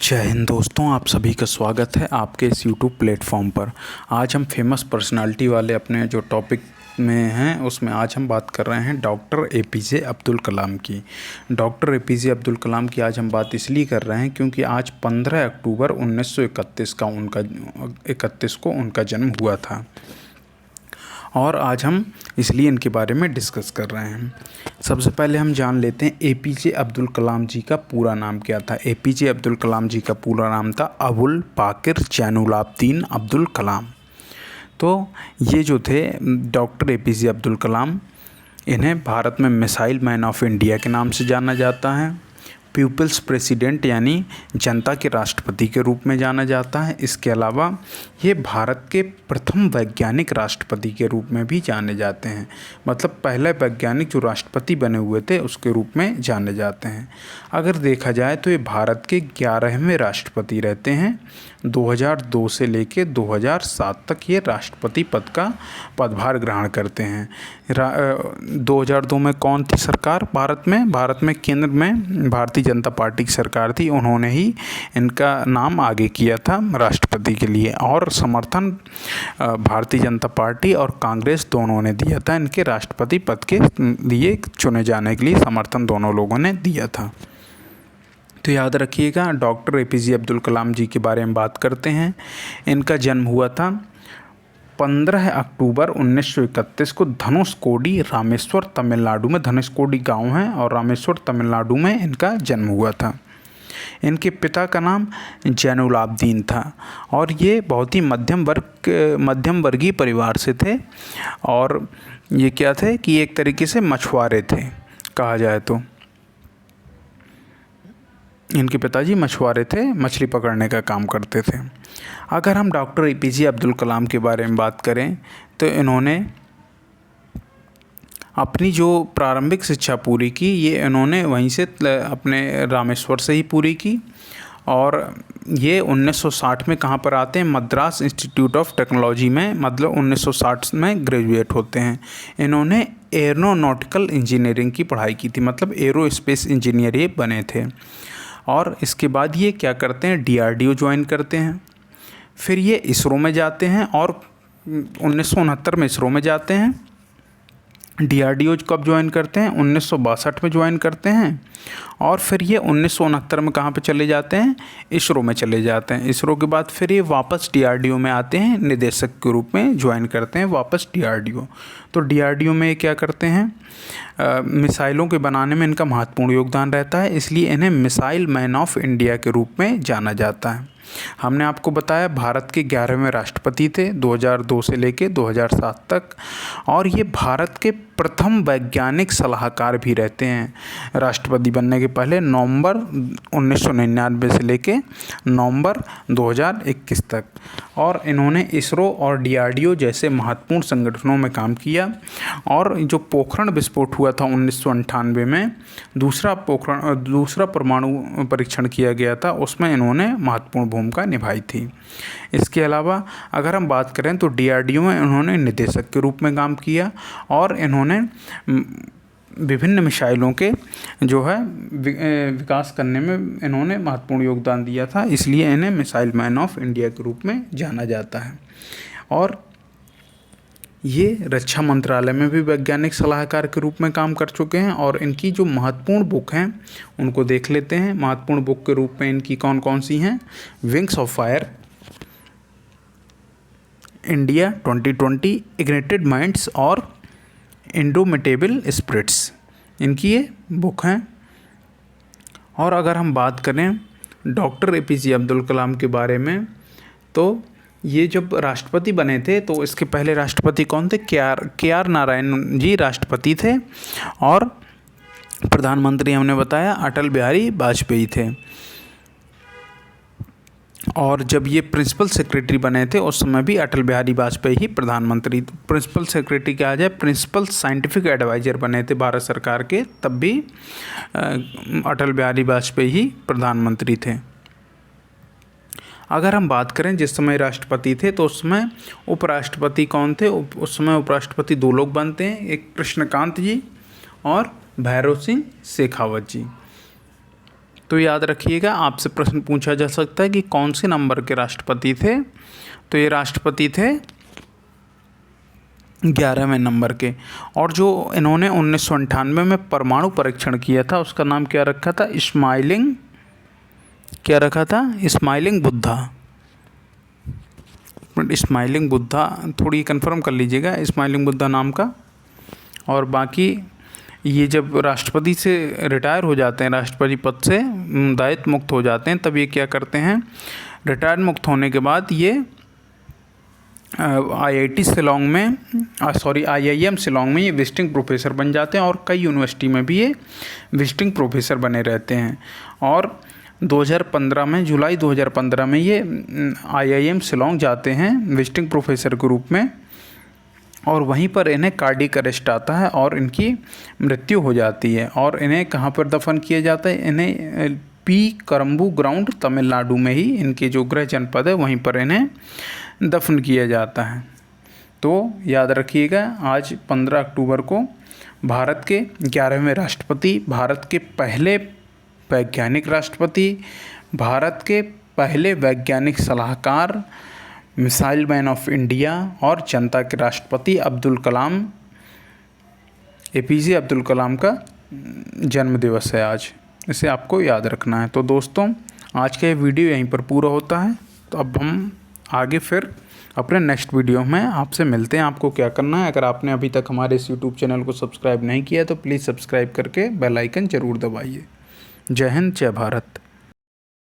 जय हिंद दोस्तों, आप सभी का स्वागत है आपके इस यूट्यूब प्लेटफॉर्म पर। आज हम फेमस पर्सनालिटी वाले अपने जो टॉपिक में हैं उसमें आज हम बात कर रहे हैं डॉक्टर एपीजे अब्दुल कलाम की। डॉक्टर एपीजे अब्दुल कलाम की आज हम बात इसलिए कर रहे हैं क्योंकि आज 15 अक्टूबर 1931 को उनका जन्म हुआ था और आज हम इसलिए इनके बारे में डिस्कस कर रहे हैं। सबसे पहले हम जान लेते हैं एपीजे अब्दुल कलाम जी का पूरा नाम क्या था। एपीजे अब्दुल कलाम जी का पूरा नाम था अबुल पाकिर जैनुलाब्दीन अब्दुल कलाम। तो ये जो थे डॉक्टर एपीजे अब्दुल कलाम, इन्हें भारत में मिसाइल मैन ऑफ इंडिया के नाम से जाना जाता है। पीपल्स प्रेसिडेंट यानी जनता के राष्ट्रपति के रूप में जाना जाता है। इसके अलावा ये भारत के प्रथम वैज्ञानिक राष्ट्रपति के रूप में भी जाने जाते हैं। मतलब पहले वैज्ञानिक जो राष्ट्रपति बने हुए थे उसके रूप में जाने जाते हैं। अगर देखा जाए तो ये भारत के 11वें राष्ट्रपति रहते हैं। 2002 से लेके 2007 तक ये राष्ट्रपति पद का पदभार ग्रहण करते हैं। 2002 में कौन थी सरकार भारत में केंद्र में भारतीय जनता पार्टी की सरकार थी। उन्होंने ही इनका नाम आगे किया था राष्ट्रपति के लिए और समर्थन भारतीय जनता पार्टी और कांग्रेस दोनों ने दिया था। इनके राष्ट्रपति पद के लिए चुने जाने के लिए समर्थन दोनों लोगों ने दिया था। तो याद रखिएगा, डॉक्टर एपीजे अब्दुल कलाम जी के बारे में बात करते हैं। इनका जन्म हुआ था 15 अक्टूबर 1931 को धनुषकोडी, रामेश्वर, तमिलनाडु में। धनुषकोडी गांव है और रामेश्वर, तमिलनाडु में इनका जन्म हुआ था। इनके पिता का नाम जैनुलाब्दीन था और ये बहुत ही मध्यम वर्गीय परिवार से थे और ये क्या थे कि एक तरीके से मछुआरे थे कहा जाए तो। इनके पिताजी मछुआरे थे, मछली पकड़ने का काम करते थे। अगर हम डॉक्टर एपीजे अब्दुल कलाम के बारे में बात करें तो इन्होंने अपनी जो प्रारंभिक शिक्षा पूरी की ये इन्होंने वहीं से अपने रामेश्वर से ही पूरी की और ये 1960 में कहाँ पर आते हैं, मद्रास इंस्टीट्यूट ऑफ टेक्नोलॉजी में, मतलब 1960 में ग्रेजुएट होते हैं। इन्होंने एरोनॉटिकल इंजीनियरिंग की पढ़ाई की थी, मतलब एरोस्पेस इंजीनियर ये बने थे। और इसके बाद ये क्या करते हैं, डीआरडीओ ज्वाइन करते हैं। फिर ये इसरो में जाते हैं और 1969 में इसरो में जाते हैं। डीआरडीओ कब ज्वाइन करते हैं, 1962 में ज्वाइन करते हैं और फिर ये 1969 में कहाँ पे चले जाते हैं, इसरो में चले जाते हैं। इसरो के बाद फिर ये वापस डीआरडीओ में आते हैं, निदेशक के रूप में ज्वाइन करते हैं वापस डीआरडीओ। तो डीआरडीओ में ये क्या करते हैं, मिसाइलों के बनाने में इनका महत्वपूर्ण योगदान रहता है, इसलिए इन्हें मिसाइल मैन ऑफ इंडिया के रूप में जाना जाता है। हमने आपको बताया भारत के 11वें राष्ट्रपति थे 2002 से लेके 2007 तक और ये भारत के प्रथम वैज्ञानिक सलाहकार भी रहते हैं राष्ट्रपति बनने के पहले, नवंबर 1999 से लेके नवंबर 2021 तक। और इन्होंने इसरो और डीआरडीओ जैसे महत्वपूर्ण संगठनों में काम किया और जो पोखरण विस्फोट हुआ था 1998 में, दूसरा परमाणु परीक्षण किया गया था, उसमें इन्होंने महत्वपूर्ण भूमिका निभाई थी। इसके अलावा अगर हम बात करें तो डीआरडीओ में इन्होंने निदेशक के रूप में काम किया और इन्होंने विभिन्न मिसाइलों के जो है विकास करने में इन्होंने महत्वपूर्ण योगदान दिया था, इसलिए इन्हें मिसाइल मैन ऑफ इंडिया के रूप में जाना जाता है। और ये रक्षा मंत्रालय में भी वैज्ञानिक सलाहकार के रूप में काम कर चुके हैं और इनकी जो महत्वपूर्ण बुक हैं उनको देख लेते हैं। महत्वपूर्ण बुक के रूप में इनकी कौन कौन सी हैं, wings of fire, India 2020, ignited minds और इंडोमिटेबल स्पिरिट्स, इनकी ये बुक हैं। और अगर हम बात करें डॉक्टर एपीजे अब्दुल कलाम के बारे में तो ये जब राष्ट्रपति बने थे तो इसके पहले राष्ट्रपति कौन थे, के आर नारायण जी राष्ट्रपति थे और प्रधानमंत्री हमने बताया अटल बिहारी वाजपेयी थे। और जब ये प्रिंसिपल सेक्रेटरी बने थे उस समय भी अटल बिहारी वाजपेयी ही प्रधानमंत्री, प्रिंसिपल सेक्रेटरी क्या आ जाए, प्रिंसिपल साइंटिफिक एडवाइज़र बने थे भारत सरकार के, तब भी अटल बिहारी वाजपेयी ही प्रधानमंत्री थे। अगर हम बात करें जिस समय राष्ट्रपति थे तो उस समय उपराष्ट्रपति कौन थे, उस समय उपराष्ट्रपति दो लोग बनते हैं, एक कृष्णकांत जी और भैरव सिंह शेखावत जी। तो याद रखिएगा, आपसे प्रश्न पूछा जा सकता है कि कौन से नंबर के राष्ट्रपति थे। तो ये राष्ट्रपति थे 11वें नंबर के। और जो इन्होंने 1998 में परमाणु परीक्षण किया था उसका नाम क्या रखा था? स्माइलिंग, क्या रखा था? स्माइलिंग बुद्धा। स्माइलिंग बुद्धा, थोड़ी कंफर्म कर लीजिएगा स्माइलिंग बुद्धा नाम का। और बाकी ये जब राष्ट्रपति से रिटायर हो जाते हैं, राष्ट्रपति पद से दायित्व मुक्त हो जाते हैं, तब ये क्या करते हैं, रिटायर मुक्त होने के बाद ये IIM शिलोंग में ये विजिटिंग प्रोफेसर बन जाते हैं और कई यूनिवर्सिटी में भी ये विजिटिंग प्रोफेसर बने रहते हैं। और 2015 में, जुलाई 2015 में ये IIM शिलोंग जाते हैं विजिटिंग प्रोफेसर के रूप में, और वहीं पर इन्हें कार्डियक अरेस्ट आता है और इनकी मृत्यु हो जाती है। और इन्हें कहाँ पर दफन किया जाता है? इन्हें पी करम्बू ग्राउंड तमिलनाडु में ही इनके जो गृह जनपद है वहीं पर इन्हें दफन किया जाता है। तो याद रखिएगा, आज 15 अक्टूबर को भारत के 11वें राष्ट्रपति, भारत के पहले वैज्ञानिक राष्ट्रपति, भारत के पहले वैज्ञानिक सलाहकार, मिसाइल मैन ऑफ इंडिया और जनता के राष्ट्रपति अब्दुल कलाम, APJ अब्दुल कलाम का जन्म दिवस है आज। इसे आपको याद रखना है। तो दोस्तों, आज का ये वीडियो यहीं पर पूरा होता है। तो अब हम आगे फिर अपने नेक्स्ट वीडियो में आपसे मिलते हैं। आपको क्या करना है, अगर आपने अभी तक हमारे इस यूट्यूब चैनल को सब्सक्राइब नहीं किया तो प्लीज़ सब्सक्राइब करके बेल आइकन ज़रूर दबाइए। जय हिंद, जय भारत।